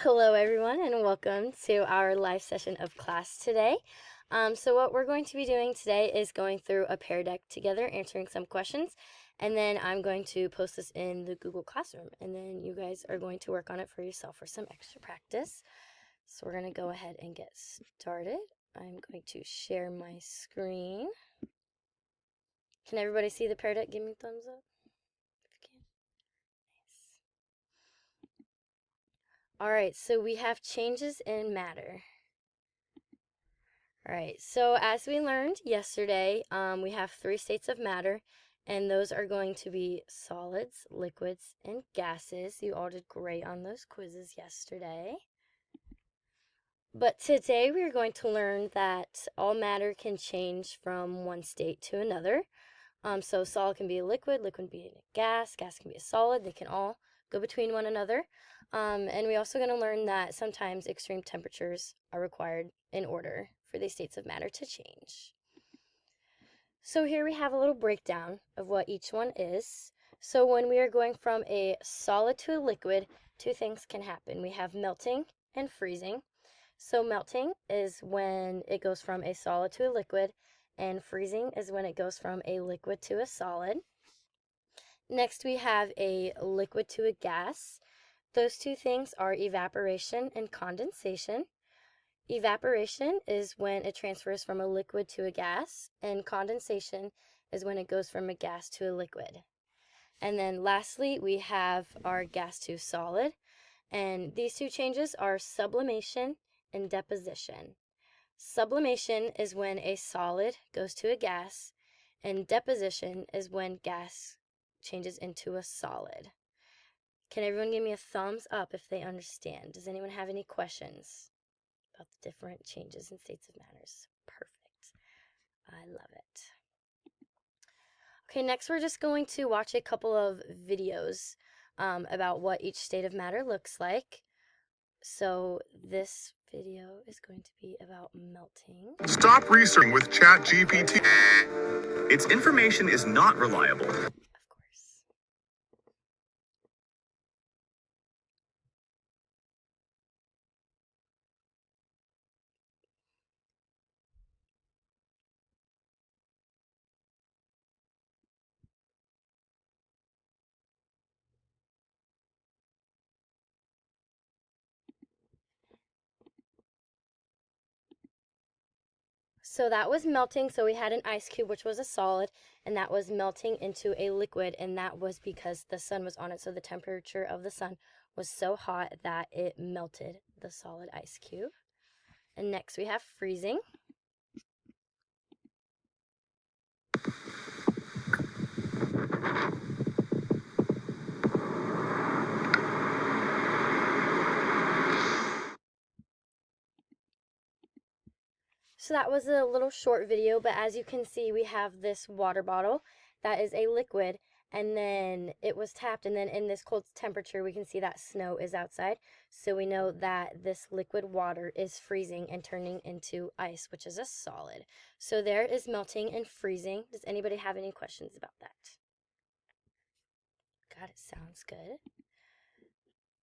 Hello everyone and welcome to our live session of class today. So what we're going to be doing today is going through a Pear Deck together, answering some questions, and then I'm going to post this in the Google Classroom, and then you guys are going to work on it for yourself for some extra practice. So we're going to go ahead and get started. I'm going to share my screen. Can everybody see the Pear Deck? Give me a thumbs up if you can. Nice. Alright, so we have changes in matter. Alright, so as we learned yesterday, we have three states of matter, and those are going to be solids, liquids, and gases. You all did great on those quizzes yesterday. But today we are going to learn that all matter can change from one state to another. So solid can be a liquid, liquid can be a gas can be a solid. They can all go between one another. And we're also going to learn that sometimes extreme temperatures are required in order for these states of matter to change. So here we have a little breakdown of what each one is. So when we are going from a solid to a liquid, two things can happen. We have melting and freezing. So melting is when it goes from a solid to a liquid, and freezing is when it goes from a liquid to a solid. Next we have a liquid to a gas. Those two things are evaporation and condensation. Evaporation is when it transfers from a liquid to a gas, and condensation is when it goes from a gas to a liquid. And then lastly, we have our gas to solid, and these two changes are sublimation and deposition. Sublimation is when a solid goes to a gas, and deposition is when gas changes into a solid. Can everyone give me a thumbs up if they understand? Does anyone have any questions about the different changes in states of matters? Perfect. I love it. Okay, next we're just going to watch a couple of videos about what each state of matter looks like. So this video is going to be about melting. Stop researching with ChatGPT. Its information is not reliable. Of course. So that was melting, so we had an ice cube, which was a solid, and that was melting into a liquid, and that was because the sun was on it, so the temperature of the sun was so hot that it melted the solid ice cube. And next we have freezing. So that was a little short video, but as you can see, we have this water bottle that is a liquid, and then it was tapped, and then in this cold temperature, we can see that snow is outside. So we know that this liquid water is freezing and turning into ice, which is a solid. So there is melting and freezing. Does anybody have any questions about that? Got it, sounds good.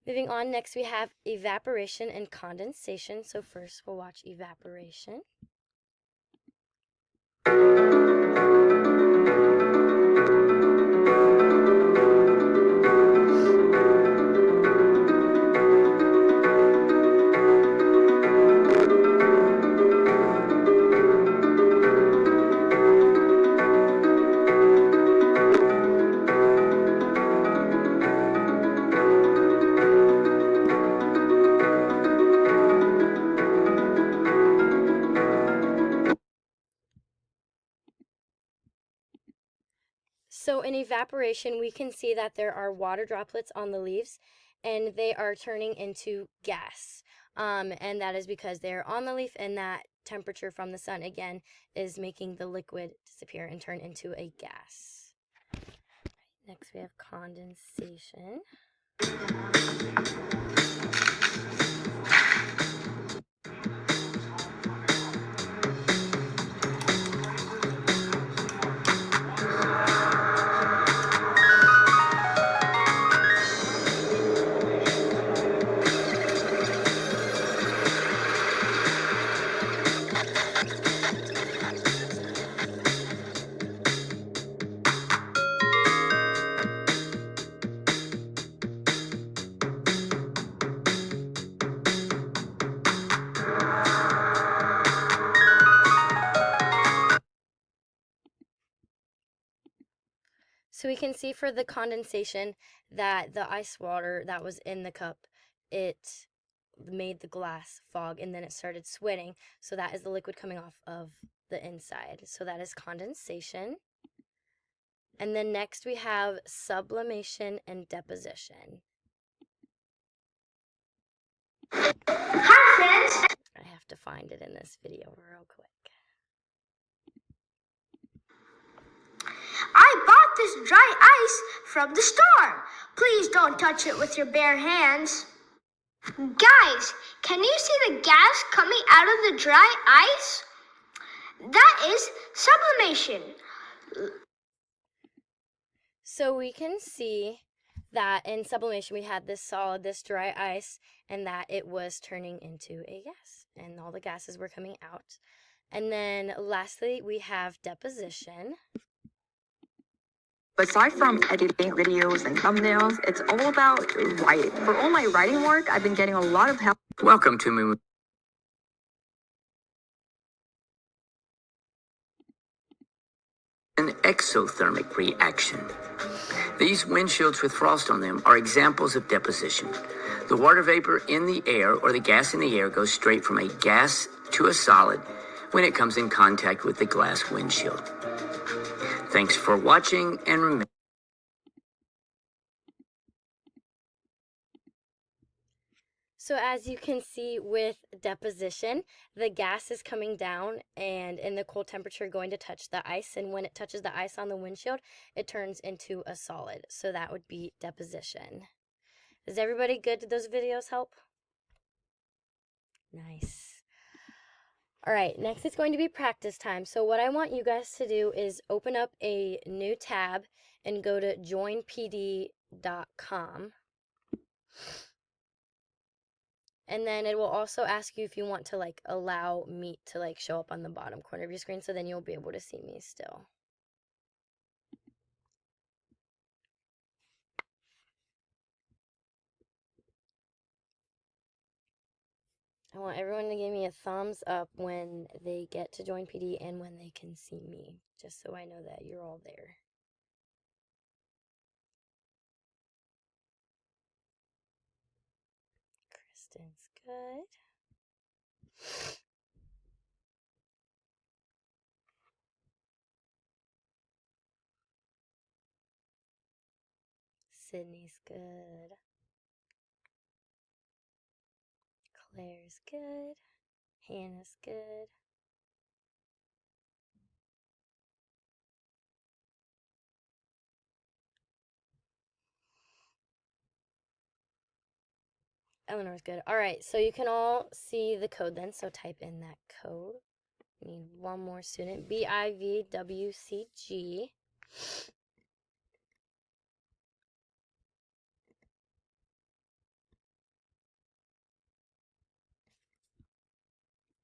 Moving on, next we have evaporation and condensation. So first we'll watch evaporation. So in evaporation, we can see that there are water droplets on the leaves, and they are turning into gas. And that is because they're on the leaf, and that temperature from the sun, again, is making the liquid disappear and turn into a gas. Next, we have condensation. we can see for the condensation that the ice water that was in the cup, it made the glass fog and then it started sweating. So that is the liquid coming off of the inside. So that is condensation. And then next we have sublimation and deposition. Hi, friends. I have to find it in this video real quick. I bought this dry ice from the store. Please don't touch it with your bare hands. Guys, can you see the gas coming out of the dry ice? That is sublimation. So we can see that in sublimation we had this solid, this dry ice, and that it was turning into a gas, and all the gases were coming out. And then lastly, we have deposition. Aside from editing videos and thumbnails, it's all about writing. For all my writing work, I've been getting a lot of help. Welcome to me. An exothermic reaction. These windshields with frost on them are examples of deposition. The water vapor in the air or the gas in the air goes straight from a gas to a solid when it comes in contact with the glass windshield. Thanks for watching, and remember. So as you can see with deposition, the gas is coming down and in the cold temperature going to touch the ice, and when it touches the ice on the windshield, it turns into a solid. So that would be deposition. Is everybody good? Did those videos help? Nice. All right, next it's going to be practice time. So what I want you guys to do is open up a new tab and go to joinpd.com. And then it will also ask you if you want to allow Meet to show up on the bottom corner of your screen, so then you'll be able to see me still. I want everyone to give me a thumbs up when they get to Join PD and when they can see me, just so I know that you're all there. Kristen's good. Sydney's good. Claire's good. Hannah's good. Eleanor's good. All right, so you can all see the code then, so type in that code. We need one more student, BIVWCG.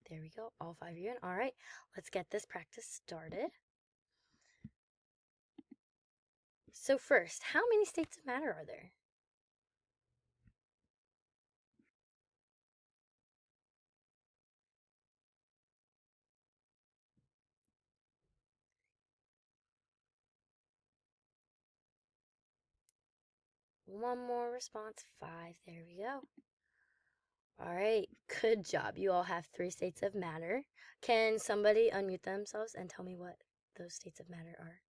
There we go, all 5 of you in. All right, let's get this practice started. So first, how many states of matter are there? One more response, 5. There we go. All right, good job. You all have 3 states of matter. Can somebody unmute themselves and tell me what those states of matter are?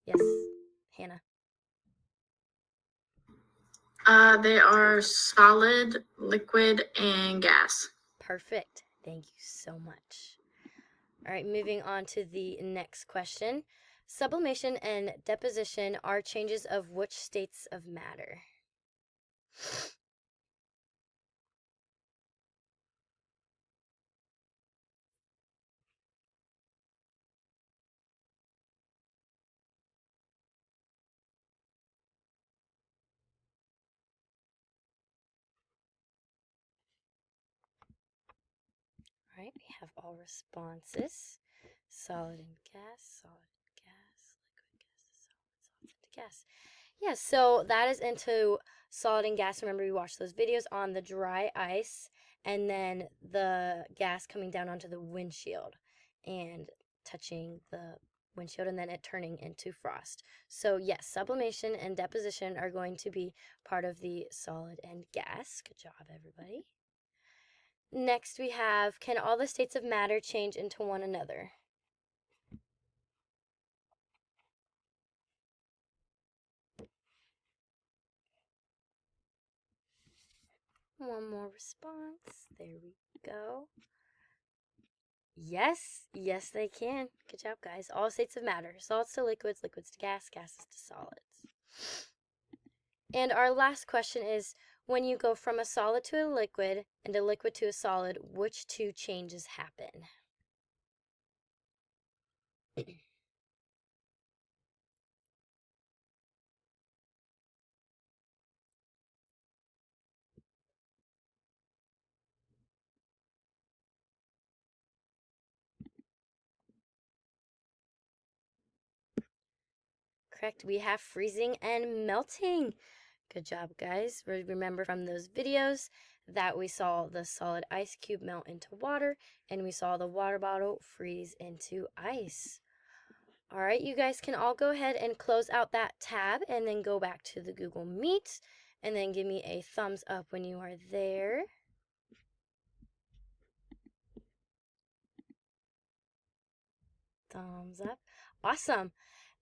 Yes, Hannah. They are solid, liquid, and gas. Perfect. Thank you so much. All right, moving on to the next question. Sublimation and deposition are changes of which states of matter? All right, we have all responses. Solid and gas, solid and gas, liquid gas, solid and gas. Yeah, so that is into solid and gas. Remember, we watched those videos on the dry ice and then the gas coming down onto the windshield and touching the windshield and then it turning into frost. So yes, sublimation and deposition are going to be part of the solid and gas. Good job, everybody. Next we have, can all the states of matter change into one another? One more response. There we go. Yes, yes they can. Good job, guys. All states of matter. Solids to liquids, liquids to gas, gases to solids. And our last question is, when you go from a solid to a liquid and a liquid to a solid, which two changes happen? Correct, we have freezing and melting. Good job, guys. Remember from those videos that we saw the solid ice cube melt into water and we saw the water bottle freeze into ice. All right, you guys can all go ahead and close out that tab and then go back to the Google Meet and then give me a thumbs up when you are there. Thumbs up. Awesome.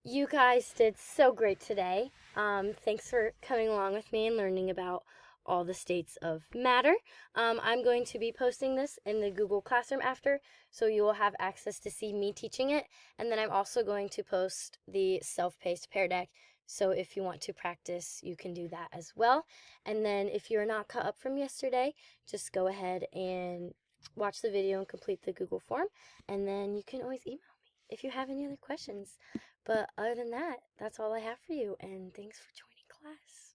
You guys did so great today. Thanks for coming along with me and learning about all the states of matter. I'm going to be posting this in the Google Classroom after, so you will have access to see me teaching it. And then I'm also going to post the self-paced Pear Deck, so if you want to practice, you can do that as well. And then if you're not caught up from yesterday, just go ahead and watch the video and complete the Google form, and then you can always email me if you have any other questions. But other than that, that's all I have for you, and thanks for joining class.